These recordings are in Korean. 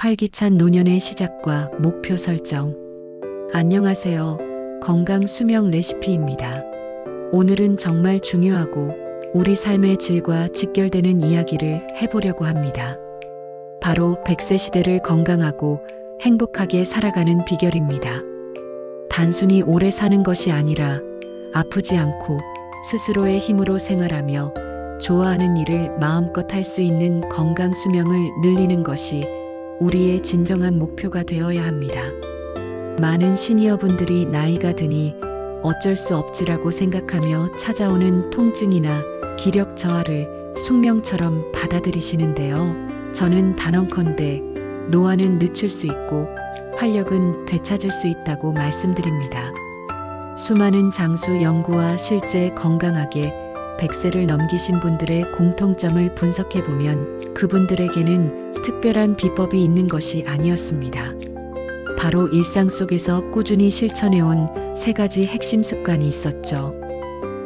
활기찬 노년의 시작과 목표 설정. 안녕하세요. 건강 수명 레시피입니다. 오늘은 정말 중요하고 우리 삶의 질과 직결되는 이야기를 해보려고 합니다. 바로 100세 시대를 건강하고 행복하게 살아가는 비결입니다. 단순히 오래 사는 것이 아니라 아프지 않고 스스로의 힘으로 생활하며 좋아하는 일을 마음껏 할 수 있는 건강 수명을 늘리는 것이 우리의 진정한 목표가 되어야 합니다. 많은 시니어분들이 나이가 드니 어쩔 수 없지라고 생각하며 찾아오는 통증이나 기력 저하를 숙명처럼 받아들이시는데요. 저는 단언컨대 노화는 늦출 수 있고 활력은 되찾을 수 있다고 말씀드립니다. 수많은 장수 연구와 실제 건강하게 100세를 넘기신 분들의 공통점을 분석해보면 그분들에게는 특별한 비법이 있는 것이 아니었습니다. 바로 일상 속에서 꾸준히 실천해온 3가지 핵심 습관이 있었죠.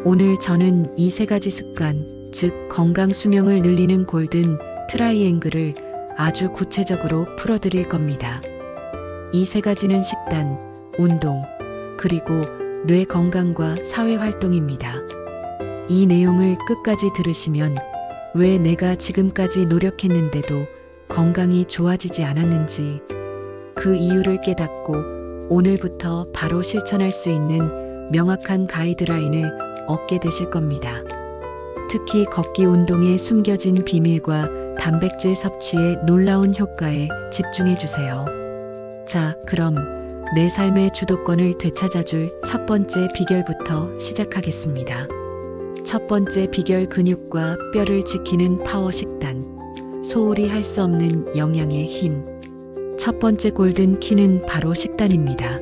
오늘 저는 이 3가지 습관, 즉 건강 수명을 늘리는 골든 트라이앵글을 아주 구체적으로 풀어드릴 겁니다. 이 3가지는 식단, 운동, 그리고 뇌 건강과 사회 활동입니다. 이 내용을 끝까지 들으시면 왜 내가 지금까지 노력했는데도 건강이 좋아지지 않았는지 그 이유를 깨닫고 오늘부터 바로 실천할 수 있는 명확한 가이드라인을 얻게 되실 겁니다. 특히 걷기 운동의 숨겨진 비밀과 단백질 섭취의 놀라운 효과에 집중해 주세요. 자, 그럼 내 삶의 주도권을 되찾아줄 첫 번째 비결부터 시작하겠습니다. 첫 번째 비결, 근육과 뼈를 지키는 파워 식단. 소홀히 할 수 없는 영양의 힘. 첫 번째 골든 키는 바로 식단입니다.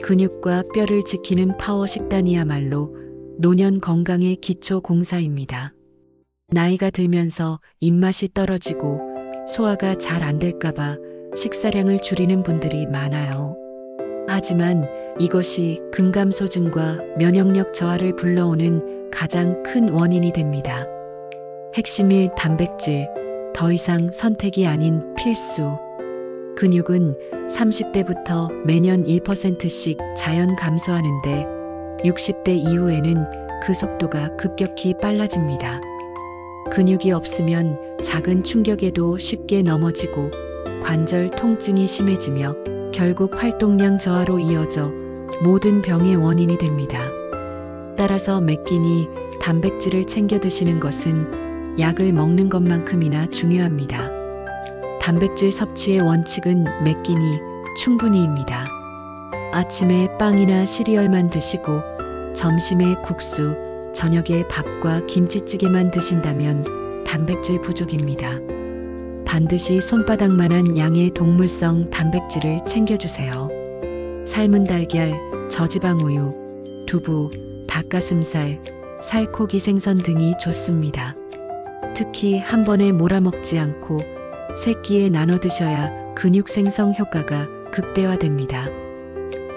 근육과 뼈를 지키는 파워 식단이야말로 노년 건강의 기초 공사입니다. 나이가 들면서 입맛이 떨어지고 소화가 잘 안 될까봐 식사량을 줄이는 분들이 많아요. 하지만 이것이 근감소증과 면역력 저하를 불러오는 가장 큰 원인이 됩니다. 핵심일 단백질, 더 이상 선택이 아닌 필수. 근육은 30대부터 매년 1%씩 자연 감소하는데 60대 이후에는 그 속도가 급격히 빨라집니다. 근육이 없으면 작은 충격에도 쉽게 넘어지고 관절 통증이 심해지며 결국 활동량 저하로 이어져 모든 병의 원인이 됩니다. 따라서 매 끼니 단백질을 챙겨 드시는 것은 약을 먹는 것만큼이나 중요합니다. 단백질 섭취의 원칙은 매 끼니 충분히입니다. 아침에 빵이나 시리얼만 드시고 점심에 국수, 저녁에 밥과 김치찌개만 드신다면 단백질 부족입니다. 반드시 손바닥만한 양의 동물성 단백질을 챙겨주세요. 삶은 달걀, 저지방 우유, 두부, 닭가슴살, 살코기 생선 등이 좋습니다. 특히 한 번에 몰아먹지 않고 3끼에 나눠 드셔야 근육 생성 효과가 극대화됩니다.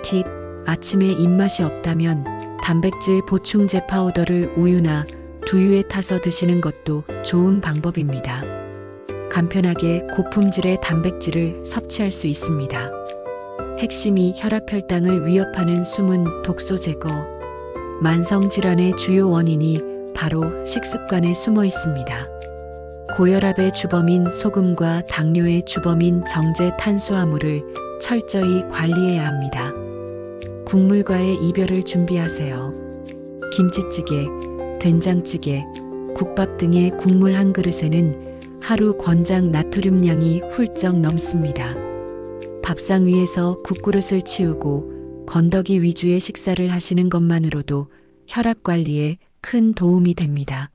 팁, 아침에 입맛이 없다면 단백질 보충제 파우더를 우유나 두유에 타서 드시는 것도 좋은 방법입니다. 간편하게 고품질의 단백질을 섭취할 수 있습니다. 핵심이 혈압 혈당을 위협하는 숨은 독소 제거. 만성질환의 주요 원인이 바로 식습관에 숨어 있습니다. 고혈압의 주범인 소금과 당뇨의 주범인 정제 탄수화물을 철저히 관리해야 합니다. 국물과의 이별을 준비하세요. 김치찌개, 된장찌개, 국밥 등의 국물 한 그릇에는 하루 권장 나트륨량이 훌쩍 넘습니다. 밥상 위에서 국그릇을 치우고 건더기 위주의 식사를 하시는 것만으로도 혈압 관리에 큰 도움이 됩니다.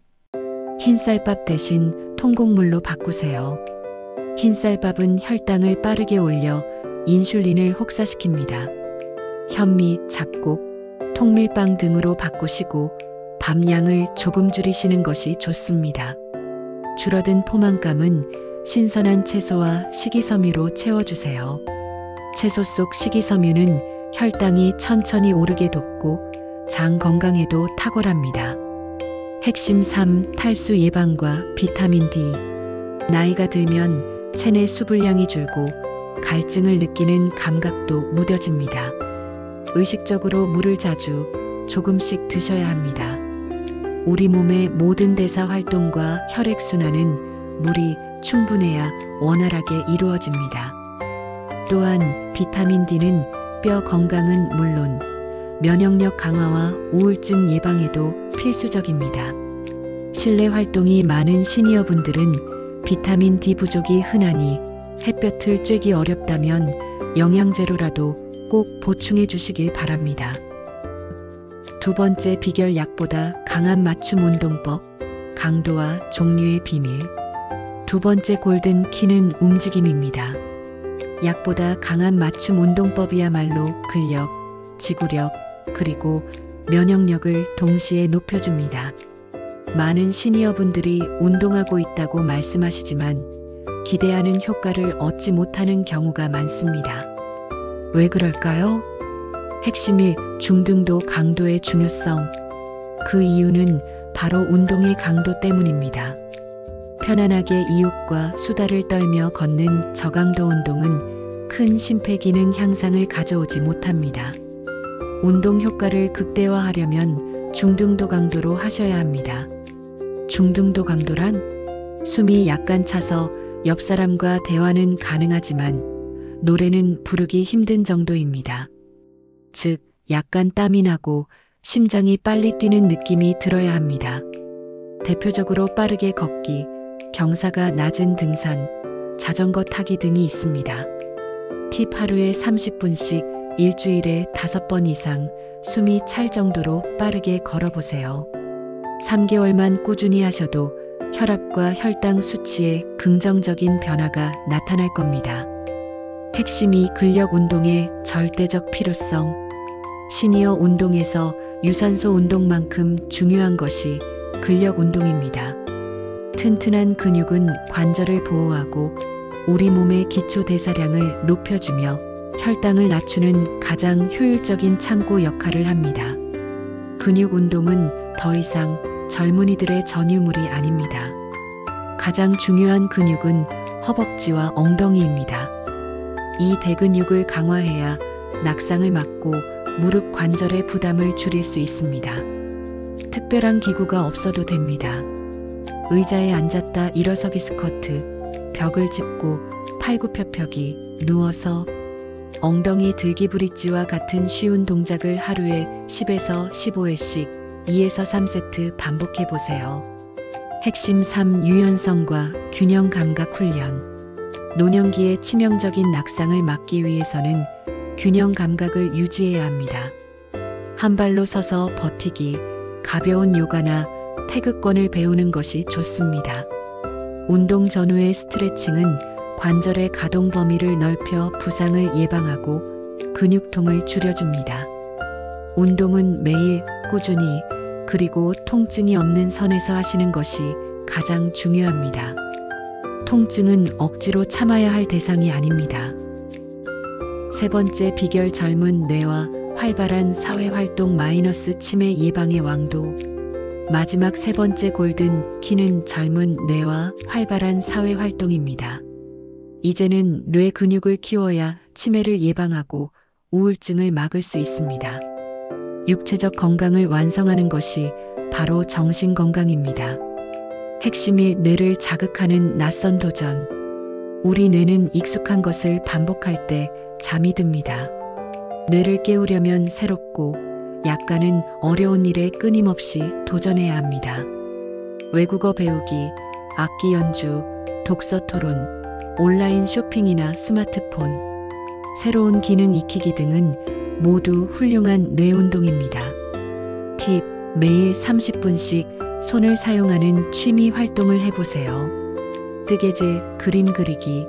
흰쌀밥 대신 통곡물로 바꾸세요. 흰쌀밥은 혈당을 빠르게 올려 인슐린을 혹사시킵니다. 현미, 잡곡, 통밀빵 등으로 바꾸시고 밥량을 조금 줄이시는 것이 좋습니다. 줄어든 포만감은 신선한 채소와 식이섬유로 채워주세요. 채소 속 식이섬유는 혈당이 천천히 오르게 돕고 장 건강에도 탁월합니다. 핵심 3. 탈수 예방과 비타민 D. 나이가 들면 체내 수분량이 줄고 갈증을 느끼는 감각도 무뎌집니다. 의식적으로 물을 자주 조금씩 드셔야 합니다. 우리 몸의 모든 대사 활동과 혈액순환은 물이 충분해야 원활하게 이루어집니다. 또한 비타민 D는 뼈 건강은 물론 면역력 강화와 우울증 예방에도 필수적입니다. 실내 활동이 많은 시니어분들은 비타민 D 부족이 흔하니 햇볕을 쬐기 어렵다면 영양제로라도 꼭 보충해 주시길 바랍니다. 두 번째 비결, 약보다 강한 맞춤 운동법, 강도와 종류의 비밀. 두 번째 골든 키는 움직임입니다. 약보다 강한 맞춤 운동법이야말로 근력, 지구력, 그리고 면역력을 동시에 높여줍니다. 많은 시니어분들이 운동하고 있다고 말씀하시지만 기대하는 효과를 얻지 못하는 경우가 많습니다. 왜 그럴까요? 핵심 1. 중등도 강도의 중요성. 그 이유는 바로 운동의 강도 때문입니다. 편안하게 이윽과 수다를 떨며 걷는 저강도 운동은 큰 심폐기능 향상을 가져오지 못합니다. 운동 효과를 극대화하려면 중등도 강도로 하셔야 합니다. 중등도 강도란 숨이 약간 차서 옆 사람과 대화는 가능하지만 노래는 부르기 힘든 정도입니다. 즉, 약간 땀이 나고 심장이 빨리 뛰는 느낌이 들어야 합니다. 대표적으로 빠르게 걷기, 경사가 낮은 등산, 자전거 타기 등이 있습니다. 팁: 하루에 30분씩 일주일에 5번 이상 숨이 찰 정도로 빠르게 걸어보세요. 3개월만 꾸준히 하셔도 혈압과 혈당 수치에 긍정적인 변화가 나타날 겁니다. 핵심이 근력 운동의 절대적 필요성. 시니어 운동에서 유산소 운동만큼 중요한 것이 근력 운동입니다. 튼튼한 근육은 관절을 보호하고 우리 몸의 기초 대사량을 높여주며 혈당을 낮추는 가장 효율적인 창고 역할을 합니다. 근육 운동은 더 이상 젊은이들의 전유물이 아닙니다. 가장 중요한 근육은 허벅지와 엉덩이입니다. 이 대근육을 강화해야 낙상을 막고 무릎 관절의 부담을 줄일 수 있습니다. 특별한 기구가 없어도 됩니다. 의자에 앉았다 일어서기 스쿼트, 벽을 짚고 팔굽혀펴기, 누워서 엉덩이 들기 브릿지와 같은 쉬운 동작을 하루에 10에서 15회씩 2에서 3세트 반복해 보세요. 핵심 3. 유연성과 균형 감각 훈련. 노년기의 치명적인 낙상을 막기 위해서는 균형 감각을 유지해야 합니다. 한 발로 서서 버티기, 가벼운 요가나 태극권을 배우는 것이 좋습니다. 운동 전후의 스트레칭은 관절의 가동 범위를 넓혀 부상을 예방하고 근육통을 줄여줍니다. 운동은 매일 꾸준히 그리고 통증이 없는 선에서 하시는 것이 가장 중요합니다. 통증은 억지로 참아야 할 대상이 아닙니다. 세 번째 비결, 젊은 뇌와 활발한 사회활동 마이너스 치매 예방의 왕도. 마지막 세 번째 골든 키는 젊은 뇌와 활발한 사회활동입니다. 이제는 뇌 근육을 키워야 치매를 예방하고 우울증을 막을 수 있습니다. 육체적 건강을 완성하는 것이 바로 정신 건강입니다. 핵심이 뇌를 자극하는 낯선 도전. 우리 뇌는 익숙한 것을 반복할 때 잠이 듭니다. 뇌를 깨우려면 새롭고 약간은 어려운 일에 끊임없이 도전해야 합니다. 외국어 배우기, 악기 연주, 독서 토론, 온라인 쇼핑이나 스마트폰, 새로운 기능 익히기 등은 모두 훌륭한 뇌 운동입니다. 팁: 매일 30분씩 손을 사용하는 취미 활동을 해보세요. 뜨개질, 그림 그리기,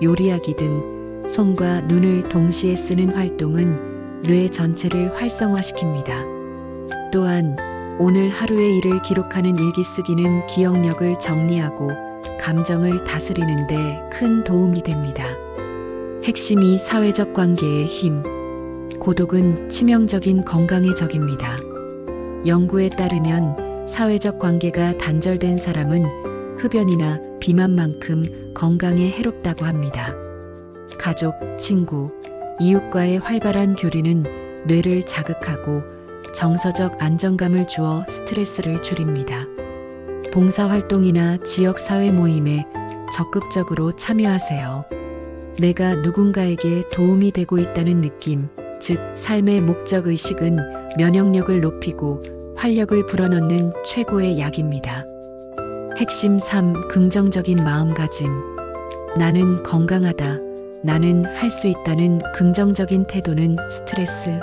요리하기 등 손과 눈을 동시에 쓰는 활동은 뇌 전체를 활성화시킵니다. 또한 오늘 하루의 일을 기록하는 일기 쓰기는 기억력을 정리하고 감정을 다스리는 데 큰 도움이 됩니다. 핵심이 사회적 관계의 힘. 고독은 치명적인 건강의 적입니다. 연구에 따르면 사회적 관계가 단절된 사람은 흡연이나 비만만큼 건강에 해롭다고 합니다. 가족, 친구, 이웃과의 활발한 교류는 뇌를 자극하고 정서적 안정감을 주어 스트레스를 줄입니다. 봉사활동이나 지역사회 모임에 적극적으로 참여하세요. 내가 누군가에게 도움이 되고 있다는 느낌, 즉 삶의 목적 의식은 면역력을 높이고 활력을 불어넣는 최고의 약입니다. 핵심 3. 긍정적인 마음가짐. 나는 건강하다. 나는 할 수 있다는 긍정적인 태도는 스트레스,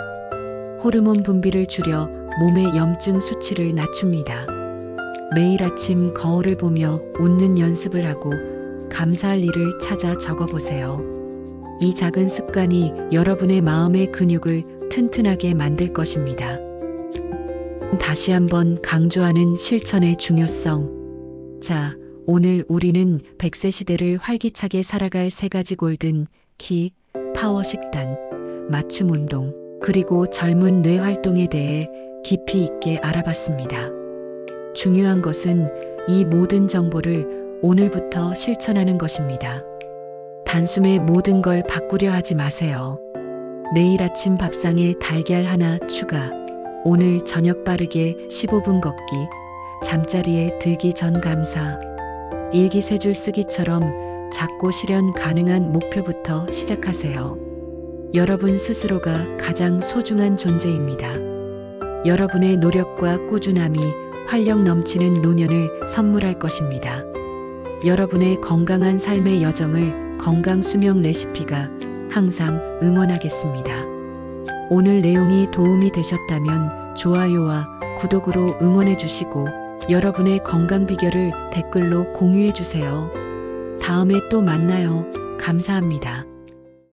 호르몬 분비를 줄여 몸의 염증 수치를 낮춥니다. 매일 아침 거울을 보며 웃는 연습을 하고 감사할 일을 찾아 적어보세요. 이 작은 습관이 여러분의 마음의 근육을 튼튼하게 만들 것입니다. 다시 한번 강조하는 실천의 중요성. 자, 오늘 우리는 100세 시대를 활기차게 살아갈 3가지 골든 키, 파워 식단, 맞춤 운동, 그리고 젊은 뇌 활동에 대해 깊이 있게 알아봤습니다. 중요한 것은 이 모든 정보를 오늘부터 실천하는 것입니다. 단숨에 모든 걸 바꾸려 하지 마세요. 내일 아침 밥상에 달걀 하나 추가, 오늘 저녁 빠르게 15분 걷기, 잠자리에 들기 전 감사, 일기 3줄 쓰기처럼 작고 실현 가능한 목표부터 시작하세요. 여러분 스스로가 가장 소중한 존재입니다. 여러분의 노력과 꾸준함이 활력 넘치는 노년을 선물할 것입니다. 여러분의 건강한 삶의 여정을 건강수명 레시피가 항상 응원하겠습니다. 오늘 내용이 도움이 되셨다면 좋아요와 구독으로 응원해 주시고 여러분의 건강 비결을 댓글로 공유해 주세요. 다음에 또 만나요. 감사합니다.